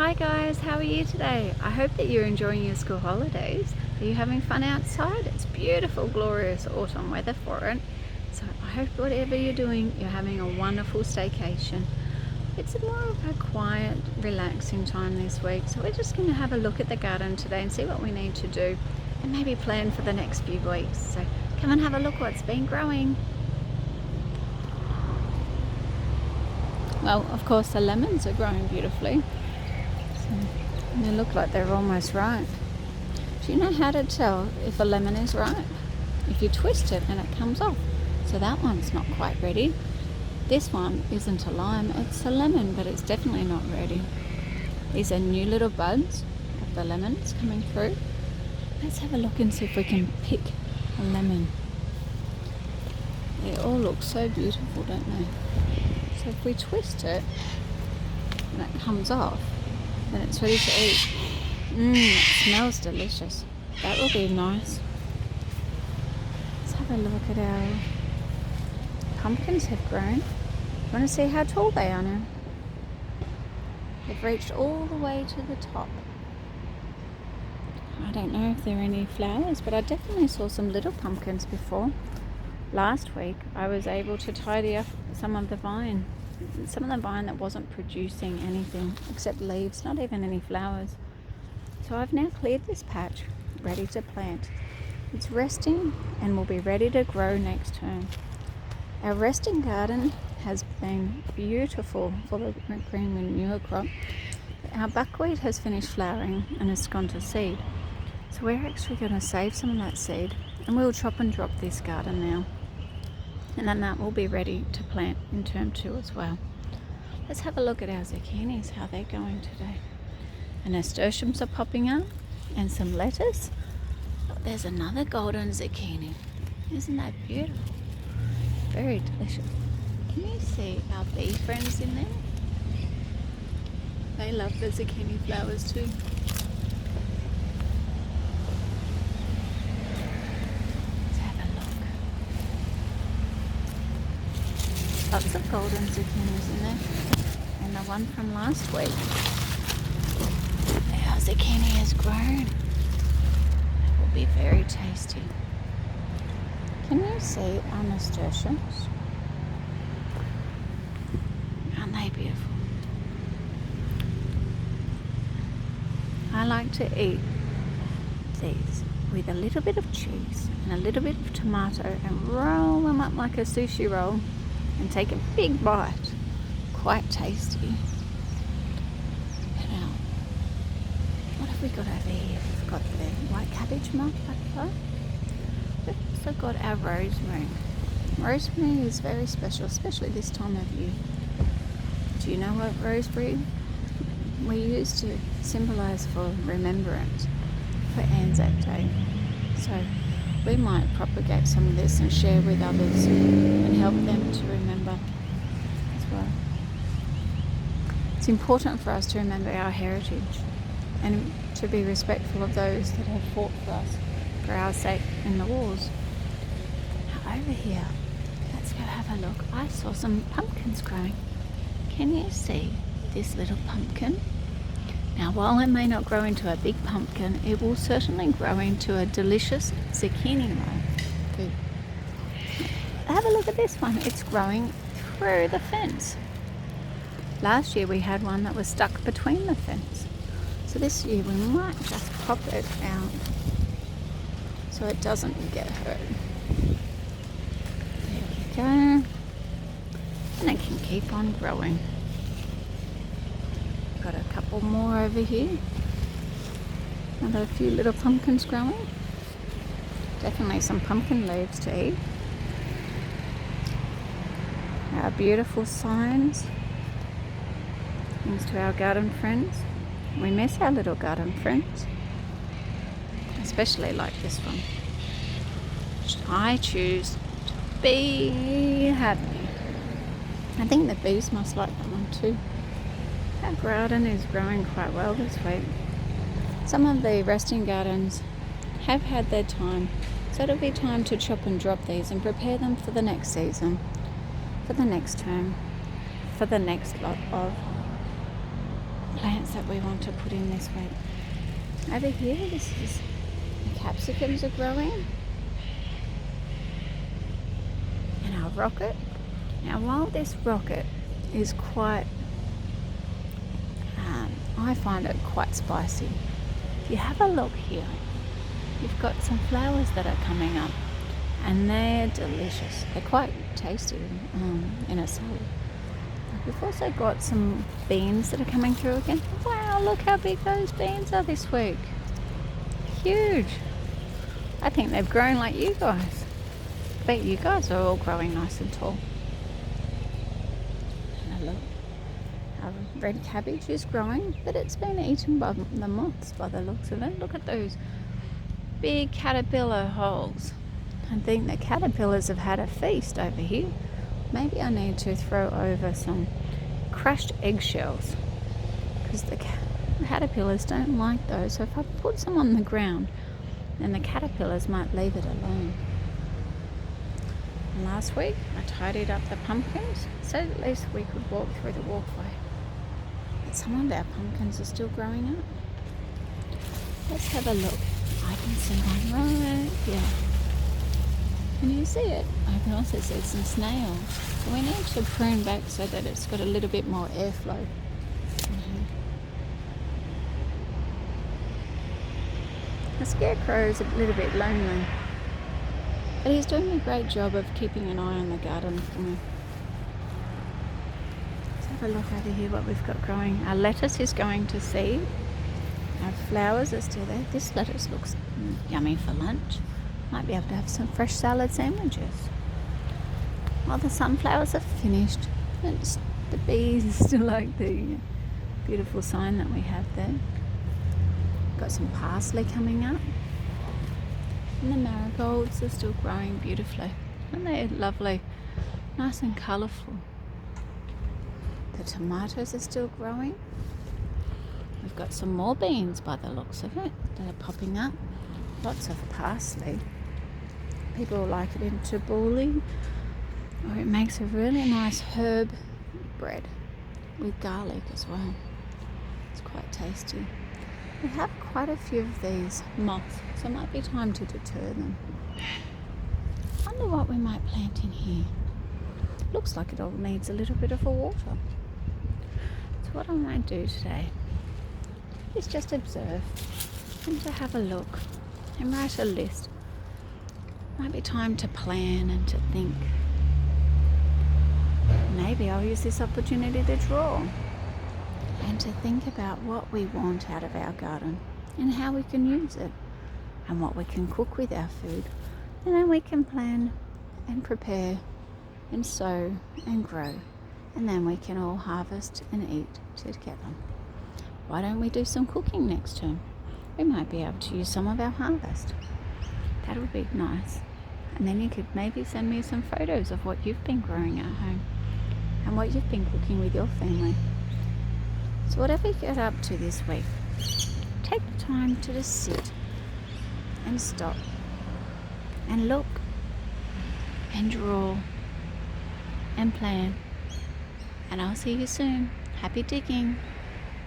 Hi guys, how are you today? I hope that you're enjoying your school holidays. Are you having fun outside? It's beautiful, glorious autumn weather for it. So I hope whatever you're doing, you're having a wonderful staycation. It's more of a quiet, relaxing time this week. So we're just going to have a look at the garden today and see what we need to do and maybe plan for the next few weeks. So come and have a look what's been growing. Well, of course, the lemons are growing beautifully. And they look like they're almost ripe. Do you know how to tell if a lemon is ripe? If you twist it and it comes off. So that one's not quite ready. This one isn't a lime, it's a lemon, but it's definitely not ready. These are new little buds of the lemons coming through. Let's have a look and see if we can pick a lemon. They all look so beautiful, don't they? So if we twist it and it comes off, then it's ready to eat. It smells delicious. That will be nice. Let's have a look at our pumpkins have grown. You want to see how tall they are now? They've reached all the way to the top. I don't know if there are any flowers, but I definitely saw some little pumpkins before. Last week I was able to tidy up some of the vine that wasn't producing anything except leaves, not even any flowers. So I've now cleared this patch, ready to plant. It's resting and will be ready to grow next term. Our resting garden has been beautiful for the green manure crop. Our buckwheat has finished flowering and has gone to seed. So we're actually going to save some of that seed and we'll chop and drop this garden now. And then that will be ready to plant in term 2 as well. Let's have a look at our zucchinis, how they're going today. And nasturtiums are popping up and some lettuce. Oh, there's another golden zucchini. Isn't that beautiful? Very delicious. Can you see our bee friends in there? They love the zucchini flowers too. Lots of golden zucchinis in there. And the one from last week. Our zucchini has grown. It will be very tasty. Can you see our nasturtiums? Aren't they beautiful? I like to eat these with a little bit of cheese and a little bit of tomato and roll them up like a sushi roll. And take a big bite. Quite tasty. Now, what have we got over here? We've got the white cabbage moth butterfly. We've also got our rosemary. Rosemary is very special, especially this time of year. Do you know what rosemary we use to symbolise for remembrance for Anzac Day? So we might propagate some of this and share with others and help them to remember as well. It's important for us to remember our heritage and to be respectful of those that have fought for us, for our sake in the wars. Now over here, let's go have a look. I saw some pumpkins growing. Can you see this little pumpkin? Now, while it may not grow into a big pumpkin, it will certainly grow into a delicious zucchini food. Have a look at this one. It's growing through the fence. Last year we had one that was stuck between the fence. So this year we might just pop it out so it doesn't get hurt. There we go. And it can keep on growing. Got a couple more over here. Another few little pumpkins growing. Definitely some pumpkin leaves to eat. Our beautiful signs. Thanks to our garden friends. We miss our little garden friends. Especially like this one. I choose to be happy. I think the bees must like that one too. Our garden is growing quite well this week. Some of the resting gardens have had their time, so it'll be time to chop and drop these and prepare them for the next season, for the next term, for the next lot of plants that we want to put in this week. Over here, this is the capsicums are growing. And our rocket. Now while this rocket is quite, I find it quite spicy. If you have a look here, you've got some flowers that are coming up and they're delicious. They're quite tasty in a salad. We've also got some beans that are coming through again. Wow, look how big those beans are this week. Huge. I think they've grown like you guys. I bet you guys are all growing nice and tall. And look, our red cabbage is growing, but it's been eaten by the moths by the looks of it. Look at those big caterpillar holes. I think the caterpillars have had a feast over here. Maybe I need to throw over some crushed eggshells because the caterpillars don't like those. So if I put some on the ground, then the caterpillars might leave it alone. And last week I tidied up the pumpkins so at least we could walk through the walkway. But some of our pumpkins are still growing up. Let's have a look. I can see one right here. Can you see it? I can also see some snails. So we need to prune back so that it's got a little bit more airflow. The scarecrow is a little bit lonely, but he's doing a great job of keeping an eye on the garden for me. Let's have a look over here what we've got growing. Our lettuce is going to seed. Our flowers are still there. This lettuce looks yummy for lunch. Might be able to have some fresh salad sandwiches. While the sunflowers are finished, and the bees still like the beautiful sign that we have there. Got some parsley coming up. And the marigolds are still growing beautifully. And they're lovely, nice and colourful. The tomatoes are still growing. We've got some more beans by the looks of it that are popping up. Lots of parsley. People like it in tabbouleh, or it makes a really nice herb bread with garlic as well. It's quite tasty. We have quite a few of these moths, so it might be time to deter them. I wonder what we might plant in here. Looks like it all needs a little bit of water. So what I might do today is just observe and to have a look and write a list. Might be time to plan and to think. Maybe I'll use this opportunity to draw and to think about what we want out of our garden and how we can use it and what we can cook with our food. And then we can plan and prepare and sow and grow, and then we can all harvest and eat together. Why don't we do some cooking next term? We might be able to use some of our harvest. That would be nice. And then you could maybe send me some photos of what you've been growing at home and what you've been cooking with your family. So whatever you get up to this week, take the time to just sit and stop and look and draw and plan. And I'll see you soon. Happy digging.